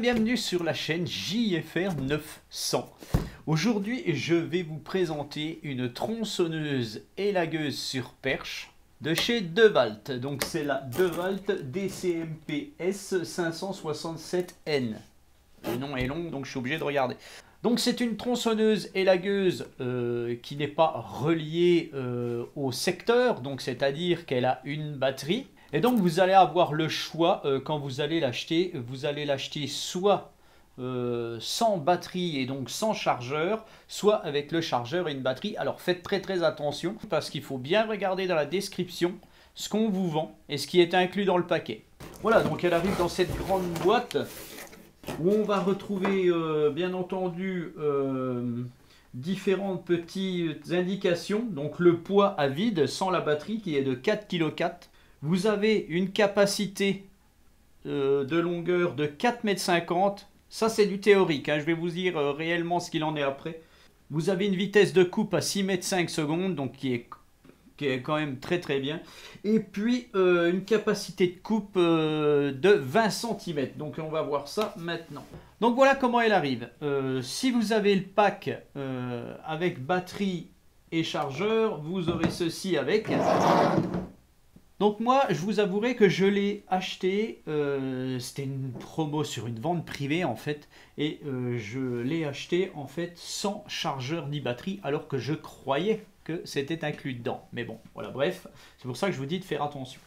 bienvenue sur la chaîne JFR 900. Aujourd'hui, je vais vous présenter une tronçonneuse élagueuse sur perche de chez DeWalt. Donc c'est la DeWalt DCMP S567N. Le nom est long, donc je suis obligé de regarder. Donc c'est une tronçonneuse élagueuse qui n'est pas reliée au secteur, donc c'est-à-dire qu'elle a une batterie. Et donc vous allez avoir le choix quand vous allez l'acheter soit sans batterie et donc sans chargeur, soit avec le chargeur et une batterie. Alors faites très attention parce qu'il faut bien regarder dans la description ce qu'on vous vend et ce qui est inclus dans le paquet. Voilà, donc elle arrive dans cette grande boîte où on va retrouver bien entendu différentes petites indications. Donc le poids à vide sans la batterie qui est de 4,4 kg. Vous avez une capacité de longueur de 4,50 m. Ça, c'est du théorique, hein. Je vais vous dire réellement ce qu'il en est après. Vous avez une vitesse de coupe à 6,5 m, donc qui est quand même très bien. Et puis, une capacité de coupe de 20 cm. Donc, on va voir ça maintenant. Donc, voilà comment elle arrive. Si vous avez le pack avec batterie et chargeur, vous aurez ceci avec... Donc moi, je vous avouerai que je l'ai acheté, c'était une promo sur une vente privée en fait, et je l'ai acheté en fait sans chargeur ni batterie, alors que je croyais que c'était inclus dedans. Mais bon, voilà, bref, c'est pour ça que je vous dis de faire attention.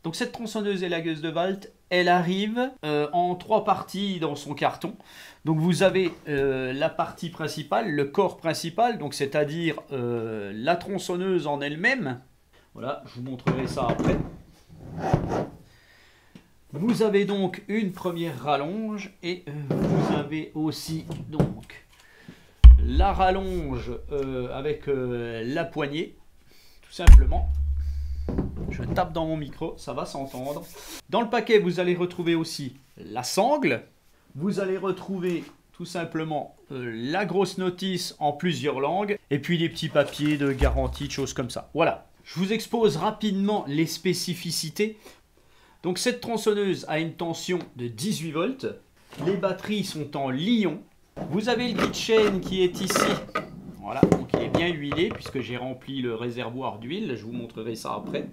Donc cette tronçonneuse élagueuse DeWalt, elle arrive en 3 parties dans son carton. Donc vous avez la partie principale, le corps principal, donc c'est-à-dire la tronçonneuse en elle-même. Voilà, je vous montrerai ça après. Vous avez donc une première rallonge et vous avez aussi donc la rallonge avec la poignée, tout simplement. Je tape dans mon micro, ça va s'entendre. Dans le paquet, vous allez retrouver aussi la sangle. Vous allez retrouver tout simplement la grosse notice en plusieurs langues et puis des petits papiers de garantie, de choses comme ça. Voilà. Je vous expose rapidement les spécificités. Donc cette tronçonneuse a une tension de 18 volts. Les batteries sont en Li-ion. Vous avez le guide chaîne qui est ici. Voilà, donc il est bien huilé puisque j'ai rempli le réservoir d'huile. Je vous montrerai ça après.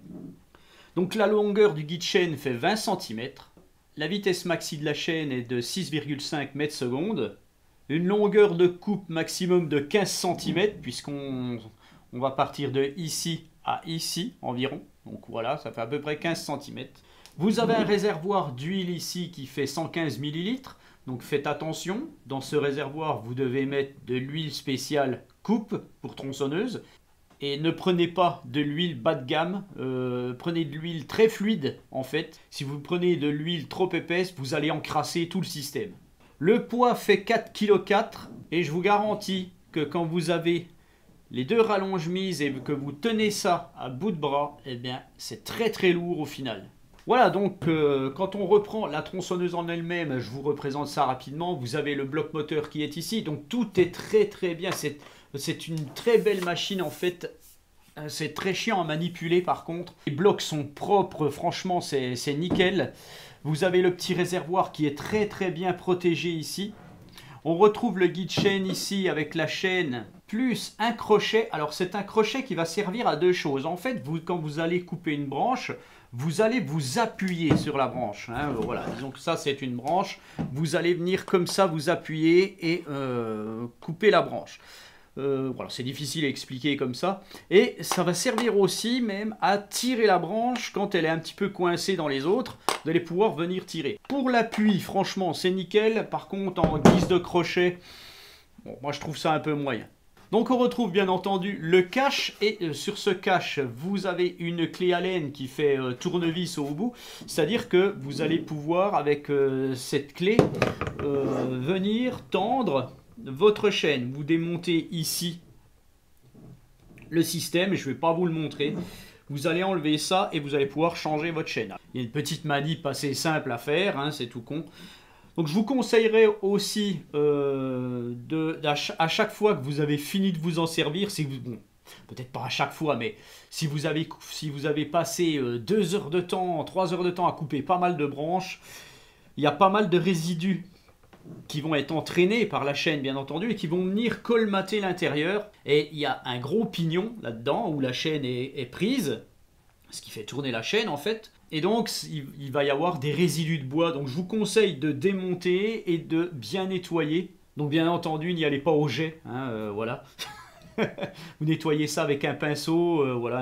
Donc la longueur du guide chaîne fait 20 cm. La vitesse maxi de la chaîne est de 6,5 m/s. Une longueur de coupe maximum de 15 cm puisqu'on va partir de ici à ici environ, donc voilà, ça fait à peu près 15 cm. Vous avez un réservoir d'huile ici qui fait 115 ml, donc faites attention, dans ce réservoir vous devez mettre de l'huile spéciale coupe pour tronçonneuse, et ne prenez pas de l'huile bas de gamme, prenez de l'huile très fluide en fait. Si vous prenez de l'huile trop épaisse, vous allez encrasser tout le système. Le poids fait 4,4 kg, et je vous garantis que quand vous avez les deux rallonges mises et que vous tenez ça à bout de bras, eh bien c'est très lourd au final. Voilà, donc quand on reprend la tronçonneuse en elle-même, je vous représente ça rapidement. Vous avez le bloc moteur qui est ici, donc tout est très bien. C'est une très belle machine en fait. C'est très chiant à manipuler par contre. Les blocs sont propres, franchement c'est nickel. Vous avez le petit réservoir qui est très bien protégé ici. On retrouve le guide chaîne ici avec la chaîne plus un crochet. Alors c'est un crochet qui va servir à deux choses. En fait, quand vous allez couper une branche, vous allez vous appuyer sur la branche. Hein. Voilà, disons que ça c'est une branche. Vous allez venir comme ça vous appuyer et couper la branche. Voilà, c'est difficile à expliquer comme ça. Et ça va servir aussi même à tirer la branche quand elle est un petit peu coincée dans les autres. Vous allez pouvoir venir tirer. Pour l'appui, franchement, c'est nickel. Par contre, en guise de crochet, bon, moi je trouve ça un peu moyen. Donc on retrouve bien entendu le cache. Et sur ce cache, vous avez une clé Allen qui fait tournevis au bout. C'est-à-dire que vous allez pouvoir, avec cette clé, venir tendre votre chaîne. Vous démontez ici le système. Je ne vais pas vous le montrer. Vous allez enlever ça et vous allez pouvoir changer votre chaîne. Il y a une petite manip assez simple à faire, hein, c'est tout con. Donc je vous conseillerais aussi à chaque fois que vous avez fini de vous en servir, bon, peut-être pas à chaque fois, mais si vous avez passé 2 heures de temps, 3 heures de temps à couper pas mal de branches, il y a pas mal de résidus qui vont être entraînés par la chaîne bien entendu et qui vont venir colmater l'intérieur. Et il y a un gros pignon là-dedans où la chaîne est prise, ce qui fait tourner la chaîne en fait. Et donc il va y avoir des résidus de bois. Donc je vous conseille de démonter et de bien nettoyer. Donc bien entendu n'y allez pas au jet, hein, voilà. Vous nettoyez ça avec un pinceau, voilà,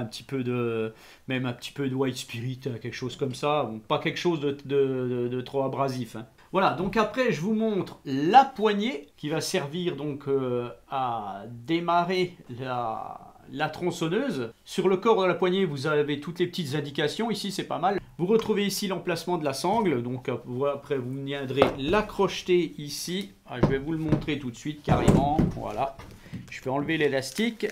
même un petit peu de white spirit, quelque chose comme ça, bon, pas quelque chose de trop abrasif, hein. Voilà, donc après je vous montre la poignée qui va servir donc à démarrer la tronçonneuse. Sur le corps de la poignée, vous avez toutes les petites indications, ici c'est pas mal. Vous retrouvez ici l'emplacement de la sangle, donc après vous viendrez l'accrocher ici. Ah, je vais vous le montrer tout de suite carrément, voilà. Je vais enlever l'élastique.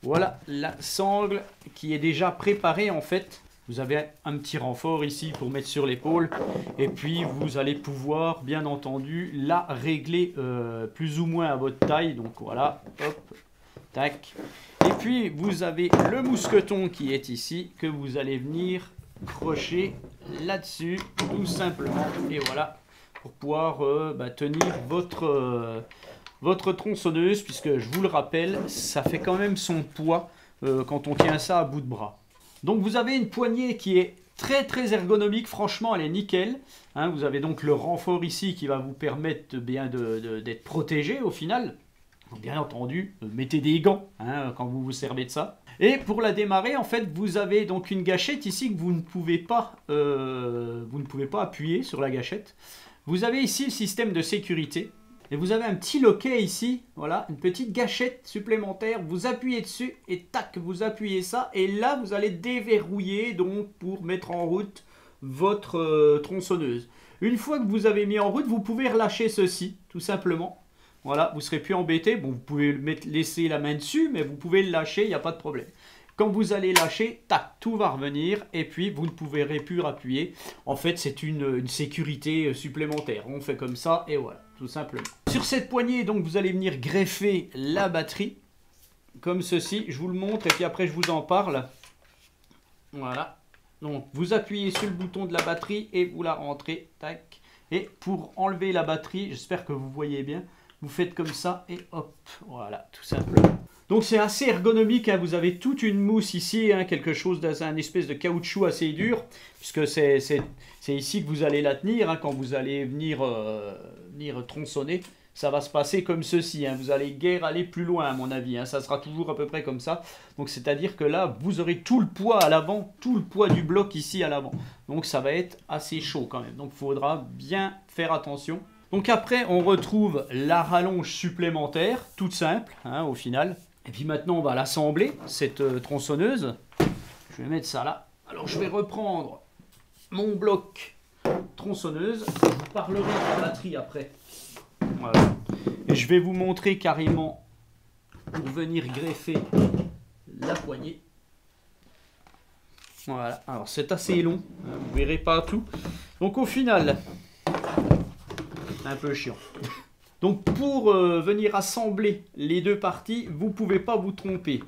Voilà la sangle qui est déjà préparée en fait. Vous avez un petit renfort ici pour mettre sur l'épaule. Et puis vous allez pouvoir bien entendu la régler plus ou moins à votre taille. Donc voilà, hop, tac. Et puis vous avez le mousqueton qui est ici que vous allez venir crocher là-dessus tout simplement. Et voilà, pour pouvoir tenir votre tronçonneuse, puisque je vous le rappelle, ça fait quand même son poids quand on tient ça à bout de bras. Donc vous avez une poignée qui est très très ergonomique, franchement elle est nickel, hein. Vous avez donc le renfort ici qui va vous permettre d'être protégé au final. Donc, bien entendu, mettez des gants hein, quand vous vous servez de ça. Et pour la démarrer, en fait, vous avez donc une gâchette ici que vous ne pouvez pas appuyer sur la gâchette. Vous avez ici le système de sécurité. Et vous avez un petit loquet ici, voilà, une petite gâchette supplémentaire, vous appuyez dessus et tac, vous appuyez ça et là vous allez déverrouiller donc pour mettre en route votre tronçonneuse. Une fois que vous avez mis en route, vous pouvez relâcher ceci, tout simplement. Voilà, vous ne serez plus embêté, bon vous pouvez laisser la main dessus, mais vous pouvez le lâcher, il n'y a pas de problème. Quand vous allez lâcher, tac, tout va revenir et puis vous ne pourrez plus appuyer. En fait, c'est une sécurité supplémentaire. On fait comme ça et voilà, tout simplement. Sur cette poignée, donc, vous allez venir greffer la batterie, comme ceci. Je vous le montre et puis après, je vous en parle. Voilà. Donc, vous appuyez sur le bouton de la batterie et vous la rentrez, tac. Et pour enlever la batterie, j'espère que vous voyez bien, vous faites comme ça et hop, voilà, tout simplement. Donc c'est assez ergonomique, hein. Vous avez toute une mousse ici, hein, quelque chose d'un espèce de caoutchouc assez dur, puisque c'est ici que vous allez la tenir, hein, quand vous allez venir tronçonner. Ça va se passer comme ceci, hein. Vous allez guère aller plus loin à mon avis, hein. Ça sera toujours à peu près comme ça. Donc c'est-à-dire que là, vous aurez tout le poids à l'avant, tout le poids du bloc ici à l'avant. Donc ça va être assez chaud quand même. Donc il faudra bien faire attention. Donc après, on retrouve la rallonge supplémentaire, toute simple, hein, au final. Et puis maintenant, on va l'assembler, cette tronçonneuse. Je vais mettre ça là. Alors, je vais reprendre mon bloc tronçonneuse. Je vous parlerai de la batterie après. Voilà. Et je vais vous montrer carrément pour venir greffer la poignée. Voilà. Alors, c'est assez long. Vous verrez pas tout. Donc, au final, un peu chiant. Donc pour venir assembler les deux parties, vous ne pouvez pas vous tromper.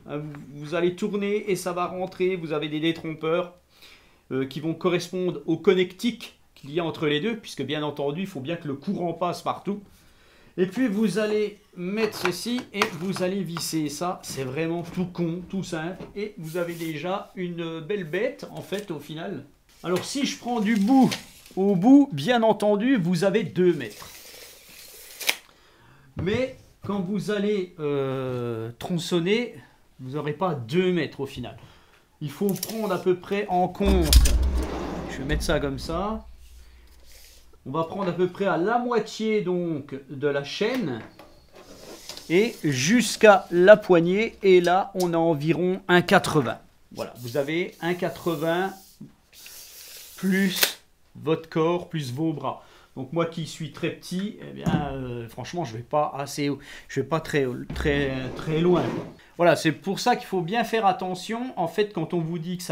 Vous allez tourner et ça va rentrer. Vous avez des détrompeurs qui vont correspondre au connectique qu'il y a entre les deux, puisque bien entendu, il faut bien que le courant passe partout. Et puis vous allez mettre ceci et vous allez visser ça. C'est vraiment tout con, tout simple. Et vous avez déjà une belle bête en fait au final. Alors si je prends du bout au bout, bien entendu, vous avez 2 mètres. Mais quand vous allez tronçonner, vous n'aurez pas 2 mètres au final. Il faut prendre à peu près en compte, je vais mettre ça comme ça, on va prendre à peu près à la moitié donc de la chaîne et jusqu'à la poignée. Et là, on a environ 1,80. Voilà, vous avez 1,80 plus votre corps, plus vos bras. Donc moi qui suis très petit, eh bien, franchement, je vais pas très loin. Voilà, c'est pour ça qu'il faut bien faire attention. En fait, quand on vous dit que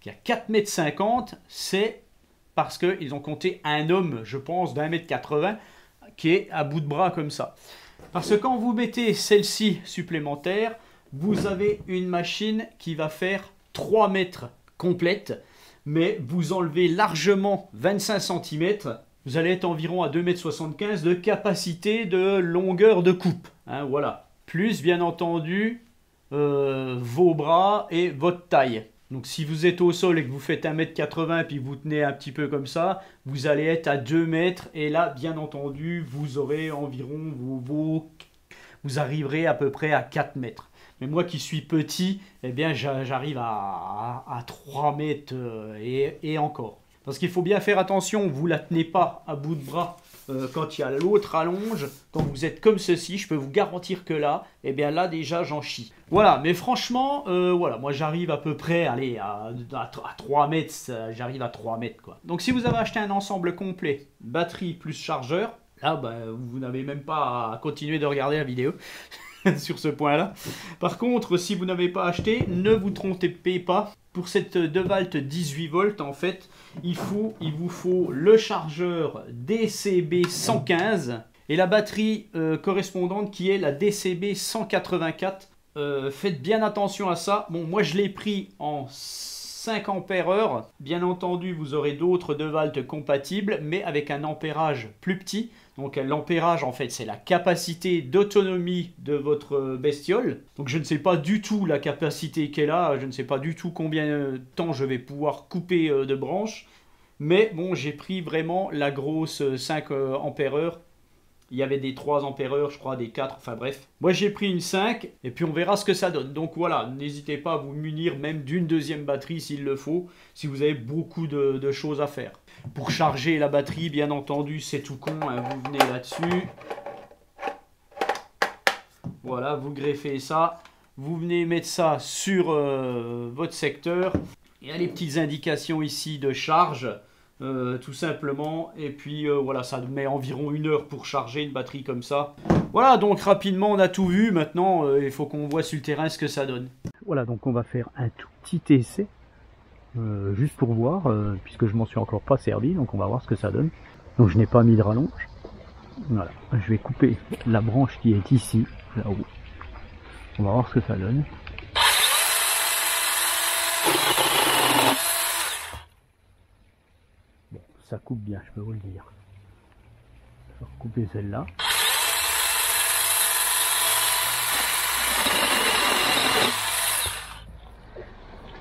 qu'il y a 4,50 m, c'est parce qu'ils ont compté un homme, je pense, d'1,80 m, qui est à bout de bras comme ça. Parce que quand vous mettez celle-ci supplémentaire, vous avez une machine qui va faire 3 mètres complète, mais vous enlevez largement 25 cm. vous allez être environ à 2,75 m de capacité de longueur de coupe. Hein, voilà. Plus, bien entendu, vos bras et votre taille. Donc si vous êtes au sol et que vous faites 1,80 m et puis vous tenez un petit peu comme ça, vous allez être à 2 mètres. Et là, bien entendu, vous aurez environ vous arriverez à peu près à 4 mètres. Mais moi qui suis petit, eh bien j'arrive à 3 mètres et encore. Parce qu'il faut bien faire attention, vous ne la tenez pas à bout de bras quand il y a l'autre rallonge. Quand vous êtes comme ceci, je peux vous garantir que là, eh bien là déjà j'en chie. Voilà, mais franchement, voilà, moi j'arrive à peu près allez, à 3 mètres, j'arrive à 3 mètres quoi. Donc si vous avez acheté un ensemble complet, batterie plus chargeur, là vous n'avez même pas à continuer de regarder la vidéo. Sur ce point-là. Par contre, si vous n'avez pas acheté, ne vous trompez pas. Pour cette DeWalt 18 volts, en fait, il vous faut le chargeur DCB 115 et la batterie correspondante qui est la DCB 184. Faites bien attention à ça. Bon, moi je l'ai pris en 5 ampères-heure. Bien entendu, vous aurez d'autres DeWalt compatibles, mais avec un ampérage plus petit. Donc l'ampérage, en fait, c'est la capacité d'autonomie de votre bestiole. Donc je ne sais pas du tout la capacité qu'elle a, je ne sais pas du tout combien de temps je vais pouvoir couper de branches. Mais bon, j'ai pris vraiment la grosse 5 ampères-heure. Il y avait des 3 ampères-heure, je crois, des 4, enfin bref. Moi j'ai pris une 5 et puis on verra ce que ça donne. Donc voilà, n'hésitez pas à vous munir même d'une deuxième batterie s'il le faut, si vous avez beaucoup de choses à faire. Pour charger la batterie, bien entendu, c'est tout con, hein, vous venez là-dessus. Voilà, vous greffez ça. Vous venez mettre ça sur votre secteur. Il y a les petites indications ici de charge. Tout simplement, et puis voilà, ça met environ 1 heure pour charger une batterie comme ça. Voilà, donc rapidement on a tout vu. Maintenant il faut qu'on voit sur le terrain ce que ça donne. Voilà, donc on va faire un tout petit essai juste pour voir, puisque je m'en suis encore pas servi, donc on va voir ce que ça donne. Donc je n'ai pas mis de rallonge. Voilà, je vais couper la branche qui est ici, là-haut. On va voir ce que ça donne. Ça coupe bien, je peux vous le dire. Je vais recouper celle-là.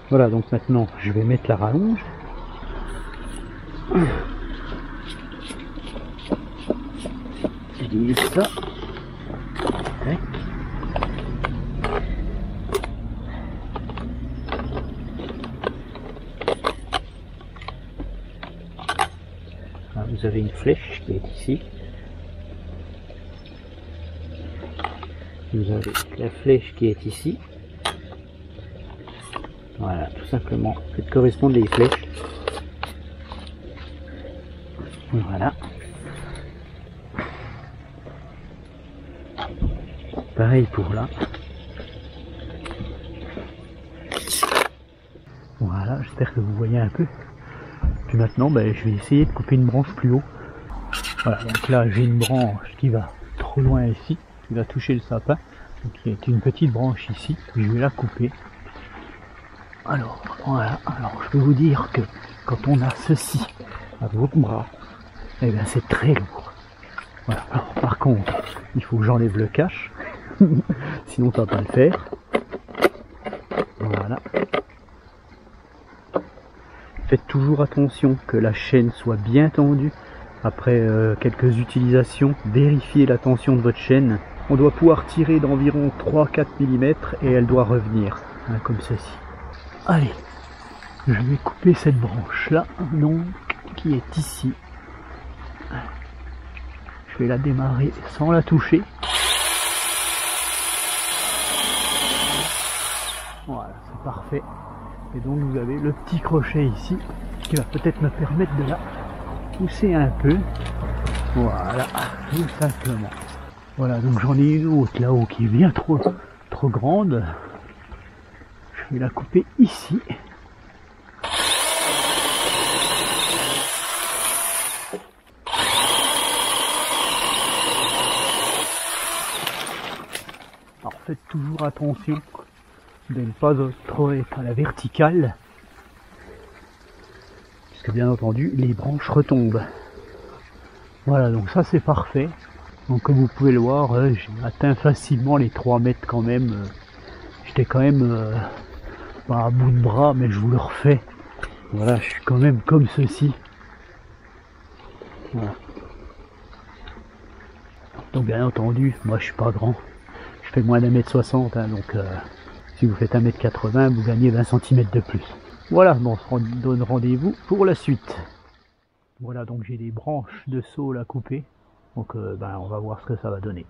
Voilà, donc maintenant je vais mettre la rallonge. Je dis ça. Okay. Vous avez une flèche qui est ici. Vous avez la flèche qui est ici. Voilà, tout simplement. Faites correspondre les flèches. Voilà. Pareil pour là. Voilà, j'espère que vous voyez un peu. Puis maintenant, je vais essayer de couper une branche plus haut. Voilà, donc là j'ai une branche qui va trop loin ici, qui va toucher le sapin. Donc il y a une petite branche ici, puis je vais la couper. Alors, voilà, alors je peux vous dire que quand on a ceci à votre bras, eh bien c'est très lourd. Voilà, alors par contre, il faut que j'enlève le cache, sinon ça va pas le faire. Voilà. Faites toujours attention que la chaîne soit bien tendue. Après quelques utilisations, vérifiez la tension de votre chaîne. On doit pouvoir tirer d'environ 3-4 mm et elle doit revenir, hein, comme ceci. Allez, je vais couper cette branche là, donc, qui est ici. Je vais la démarrer sans la toucher. Voilà, c'est parfait. Et donc vous avez le petit crochet ici qui va peut-être me permettre de la pousser un peu. Voilà, tout simplement. Voilà, donc j'en ai une autre là-haut qui est bien trop grande. Je vais la couper ici. Alors faites toujours attention de ne pas trop être à la verticale, puisque bien entendu les branches retombent. Voilà, donc ça c'est parfait. Donc comme vous pouvez le voir, j'ai atteint facilement les 3 mètres quand même. J'étais quand même pas à bout de bras, mais je vous le refais. Voilà, je suis quand même comme ceci. Voilà. Donc bien entendu, moi je suis pas grand. Je fais moins d'1m60, hein, donc si vous faites 1m80, vous gagnez 20 cm de plus. Voilà, bon, on se donne rendez-vous pour la suite. Voilà, donc j'ai des branches de saule à couper. Donc on va voir ce que ça va donner.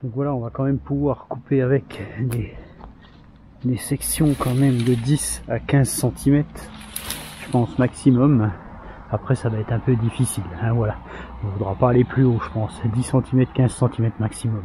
Donc voilà, on va quand même pouvoir couper avec des sections quand même de 10 à 15 cm, je pense maximum. Après ça va être un peu difficile, hein, voilà. On ne voudra pas aller plus haut, je pense, 10 cm, 15 cm maximum.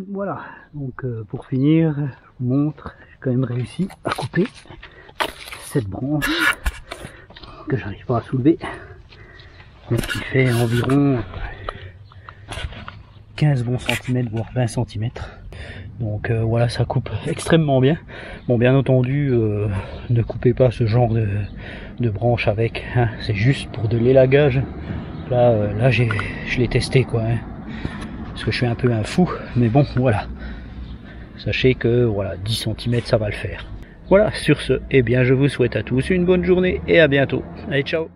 Voilà, donc pour finir, je vous montre, j'ai quand même réussi à couper cette branche que j'arrive pas à soulever, donc qui fait environ 15 bons centimètres, voire 20 cm. Donc voilà, ça coupe extrêmement bien. Bon, bien entendu, ne coupez pas ce genre de branche avec, hein, c'est juste pour de l'élagage. Là je l'ai testé quoi, hein. Parce que je suis un peu un fou, mais bon voilà, sachez que voilà, 10 cm ça va le faire. Voilà, sur ce, eh bien je vous souhaite à tous une bonne journée et à bientôt. Allez, ciao.